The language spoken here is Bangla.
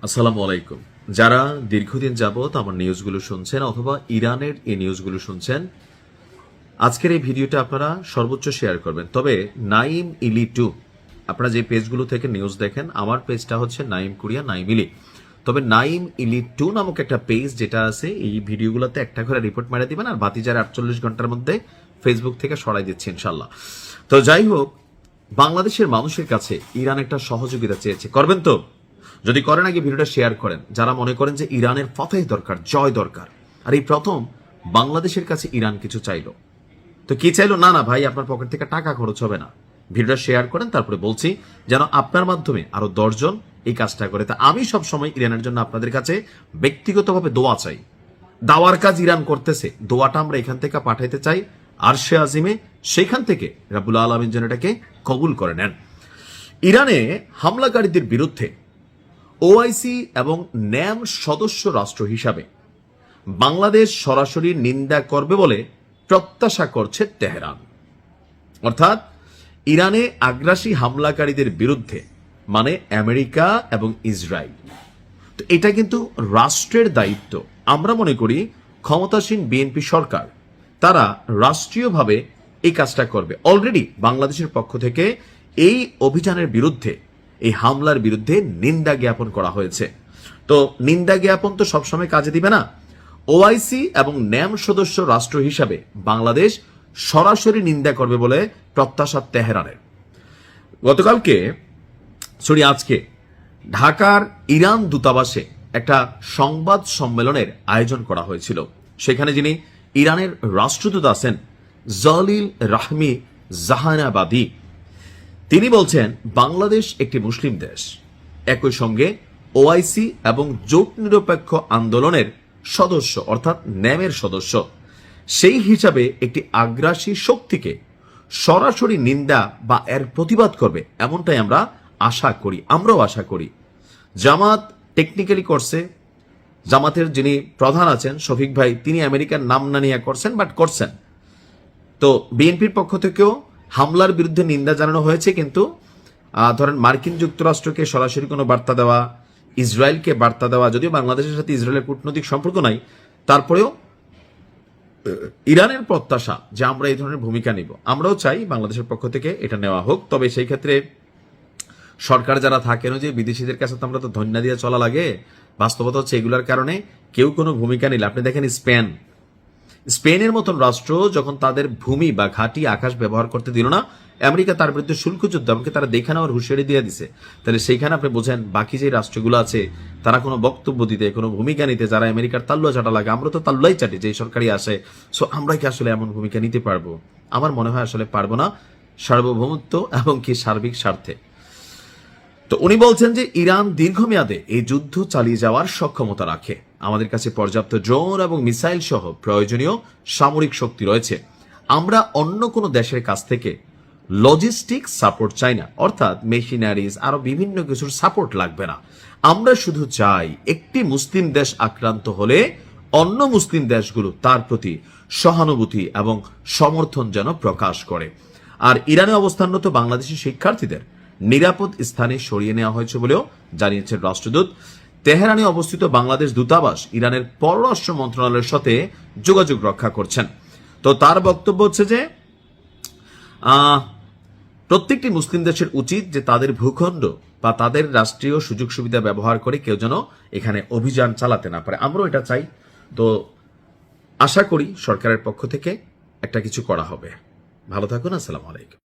আসসালামু আলাইকুম। যারা দীর্ঘদিন যাবত আমার নিউজগুলো শুনছেন অথবা ইরানের এই নিউজগুলো শুনছেন, আজকের এই ভিডিওটা আপনারা সর্বোচ্চ শেয়ার করবেন। তবে নাইম ইলি টু, আপনারা যে পেজগুলো থেকে নিউজ দেখেন, আমার পেজটা হচ্ছে নাইম কুরিয়া নাইম ইলি। তবে নাইম ইলি টু নামক একটা পেজ যেটা আছে, এই ভিডিওগুলোতে একটা করে রিপোর্ট মেরে দিবেন, আর বাতি যারা 48 ঘন্টার মধ্যে ফেসবুক থেকে সরাই দিচ্ছে ইনশাল্লাহ। তো যাই হোক, বাংলাদেশের মানুষের কাছে ইরান একটা সহযোগিতা চেয়েছে, করবেন তো? যদি করেন আগে ভিডিওটা শেয়ার করেন। যারা মনে করেন যে ইরানের ফতেহ দরকার, জয় দরকার, আর এই প্রথম বাংলাদেশের কাছে ইরান কিছু চাইলো, তো কি চাইলো? না না ভাই, আপনার পকেট থেকে টাকা খরচ হবে না, ভিডিওটা শেয়ার করেন। তারপরে বলছি যেন আপনার মাধ্যমে আরো 10 জন এই কাজটা করে। তা আমি সব সময় ইরানের জন্য আপনাদের কাছে ব্যক্তিগতভাবে দোয়া চাই। দাওয়ার কাজ ইরান করতেছে, দোয়াটা আমরা এখান থেকে পাঠাইতে চাই আরশে আজিমে, সেখান থেকে রাব্বুল আলামিন যেন এটাকে কবুল করে নেন। ইরানে হামলাকারীদের বিরুদ্ধে ওআইসি এবং ন্যাম সদস্য রাষ্ট্র হিসাবে বাংলাদেশ সরাসরি নিন্দা করবে বলে প্রত্যাশা করছে তেহরান। অর্থাৎ ইরানে আগ্রাসী হামলাকারীদের বিরুদ্ধে, মানে আমেরিকা এবং ইসরায়েল, তো এটা কিন্তু রাষ্ট্রের দায়িত্ব। আমরা মনে করি ক্ষমতাসীন বিএনপি সরকার তারা রাষ্ট্রীয়ভাবে এই কাজটা করবে। অলরেডি বাংলাদেশের পক্ষ থেকে এই অভিযানের বিরুদ্ধে, এই হামলার বিরুদ্ধে নিন্দা জ্ঞাপন করা হয়েছে। তো নিন্দা জ্ঞাপন তো সবসময় কাজে দিবে না। ওআইসি এবং ন্যাম সদস্য রাষ্ট্র হিসাবে বাংলাদেশ সরাসরি নিন্দা করবে বলে প্রত্যাশা তেহরানের। আজকে ঢাকার ইরান দূতাবাসে একটা সংবাদ সম্মেলনের আয়োজন করা হয়েছিল। সেখানে যিনি ইরানের রাষ্ট্রদূত আছেন জলিল রাহমি জাহানাবাদী, তিনি বলছেন বাংলাদেশ একটি মুসলিম দেশ, একই সঙ্গে ওআইসি এবং জোট নিরপেক্ষ আন্দোলনের সদস্য অর্থাৎ ন্যামের সদস্য। সেই হিসাবে একটি আগ্রাসী শক্তিকে সরাসরি নিন্দা বা এর প্রতিবাদ করবে, এমনটাই আমরা আশা করি। আমরাও আশা করি। জামাত টেকনিক্যালি করছে, জামাতের যিনি প্রধান আছেন শফিক ভাই, তিনি আমেরিকার নাম না নিয়ে করছেন, বাট করছেন। তো বিএনপির পক্ষ থেকেও হামলার বিরুদ্ধে নিন্দা জানানো হয়েছে, কিন্তু ধরেন মার্কিন যুক্তরাষ্ট্রকে সরাসরি কোনো বার্তা দেওয়া, ইসরায়েলকে বার্তা দেওয়া, যদিও বাংলাদেশের সাথে ইসরায়েলের কূটনৈতিক সম্পর্ক নাই, তারপরেও ইরানের প্রত্যাশা যে আমরা এই ধরনের ভূমিকা নিব। আমরাও চাই বাংলাদেশের পক্ষ থেকে এটা নেওয়া হোক। তবে সেই ক্ষেত্রে সরকার যারা থাকেন, যে বিদেশিদের কাছে তো আমরা তো ধন্যা দিয়ে চলা লাগে, বাস্তবতা হচ্ছে এগুলোর কারণে কেউ কোনো ভূমিকা নিলে, আপনি দেখেন স্পেনের মতন রাষ্ট্র যখন তাদের ভূমি বা ঘাঁটি আকাশ ব্যবহার করতে দিল না, আমেরিকা তার বিরুদ্ধে শুল্ক যুদ্ধ, আমাকে তারা দেখে নেওয়ার হুঁশিয়ারি দিয়ে দিছে। তাহলে সেইখানে আপনি বোঝেন বাকি যে রাষ্ট্রগুলো আছে তারা কোনো বক্তব্য দিতে, কোনো ভূমিকা নিতে, যারা আমেরিকার তাল্লুয়া চাটা লাগে, আমরা তো তাল্লুয়াই চাটি যে সরকারি আসে। সো আমরা কি আসলে এমন ভূমিকা নিতে পারবো? আমার মনে হয় আসলে পারবো না, সার্বভৌমত্ব এবং কি সার্বিক স্বার্থে। তো উনি বলছেন যে ইরান দীর্ঘমেয়াদে এই যুদ্ধ চালিয়ে যাওয়ার সক্ষমতা রাখে, আমাদের কাছে পর্যাপ্ত ড্রোন এবং মিসাইল সহ প্রয়োজনীয় সামরিক শক্তি রয়েছে। আমরা অন্য কোনো দেশের কাছ থেকে লজিস্টিক সাপোর্ট চাই না, অর্থাৎ মেশিনারিজ আরো বিভিন্ন কিছুর সাপোর্ট লাগবে না। আমরা শুধু চাই একটি মুসলিম দেশ আক্রান্ত হলে অন্য মুসলিম দেশগুলো তার প্রতি সহানুভূতি এবং সমর্থন যেন প্রকাশ করে। আর ইরানে অবস্থানরত বাংলাদেশি শিক্ষার্থীদের নিরাপদ স্থানে সরিয়ে নেওয়া হয়েছে বলেও জানিয়েছেন রাষ্ট্রদূত। তেহরানে অবস্থিত বাংলাদেশ দূতাবাস ইরানের পররাষ্ট্র মন্ত্রণালয়ের সাথে যোগাযোগ রক্ষা করছেন। তো তার বক্তব্য হচ্ছে যে প্রত্যেকটি মুসলিম দেশের উচিত যে তাদের ভূখণ্ড বা তাদের রাষ্ট্রীয় সুযোগ সুবিধা ব্যবহার করে কেউ যেন এখানে অভিযান চালাতে না পারে। আমরাও এটা চাই। তো আশা করি সরকারের পক্ষ থেকে একটা কিছু করা হবে। ভালো থাকুন। আসসালামু আলাইকুম।